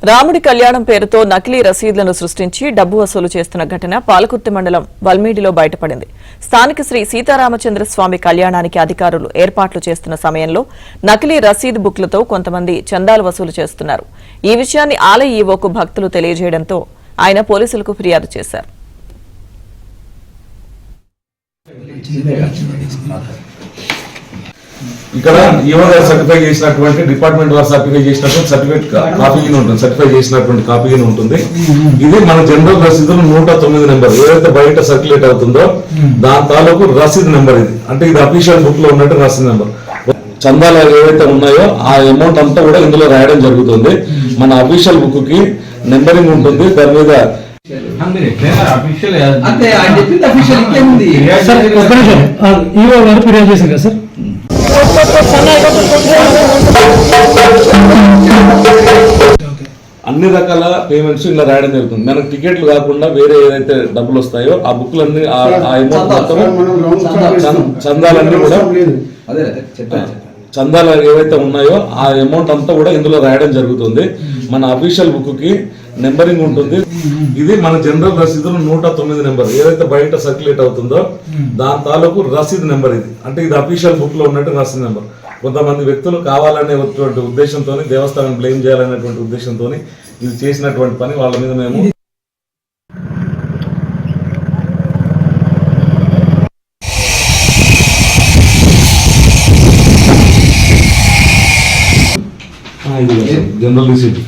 రాముడి కళ్యాణం పేరుతో నకిలీ రసీదులను సృష్టించి డబ్బు వసూలు చేస్తున్న ఘటన పాలకుర్తి మండలం వల్మీడిలో బయటపడింది. స్థానిక శ్రీ సీతారామచంద్ర స్వామి కళ్యాణానికి అధికారులు ఏర్పాట్లు చేస్తున్న సమయంలో నకిలీ రసీదు బుక్లతో కొంతమంది చందాలు వసూలు చేస్తున్నారు. ఈ విషయాన్ని ఆలయ ఈవోకు భక్తులు తెలియజేయడంతో ఆయన పోలీసులకు ఫిర్యాదు చేశారు. ఇక్కడ ఈవో గారు సర్టిఫై చేసినటువంటి డిపార్ట్మెంట్ వారు సర్టిఫై చేసినటువంటి సర్టిఫికేట్ కాపీ ఉంటుంది, సర్టిఫై చేసినటువంటి కాపీ ఉంటుంది. ఇది మన జనరల్ రసీదులు 109 నెంబర్ ఏదైతే బయట సర్క్యులేట్ అవుతుందో దాని తాలూకు రసీదు నెంబర్ ఇది. అంటే ఇది అఫీషియల్ బుక్ లో ఉన్నట్టు రసీదు నెంబర్. చందాలు ఏవైతే ఉన్నాయో ఆ అమౌంట్ అంతా కూడా ఇందులో రాయడం జరుగుతుంది. మన అఫీషియల్ బుక్ కి నెంబరింగ్ ఉంటుంది. దాని మీద అన్ని రకాల పేమెంట్స్ ఇలా రాయడం జరుగుతుంది. మనకు టికెట్లు కాకుండా వేరే ఏదైతే డబ్బులు వస్తాయో ఆ బుక్లన్నీ ఆ అమౌంట్ మొత్తం చందాలన్నీ కూడా చందాలు ఏవైతే ఉన్నాయో ఆ అమౌంట్ అంతా కూడా ఇందులో రాయడం జరుగుతుంది. మన అఫీషియల్ బుక్ కి నెంబరింగ్ ఉంటుంది. ఇది మన జనరల్ రసీదులు 109 నెంబర్ ఏదైతే బయట సర్క్యులేట్ అవుతుందో దాని తాలూకు రసీదు నెంబర్ ఇది. అంటే ఇది అఫీషియల్ బుక్ లో ఉన్నట్టు రసీదు నెంబర్. కొంతమంది వ్యక్తులు కావాలనేటువంటి ఉద్దేశంతో దేవస్థానం బ్లేమ్ చేయాలనేటువంటి ఉద్దేశంతో ఇది చేసినటువంటి పని. వాళ్ళ మీద మేము జనరల్ రిసీట్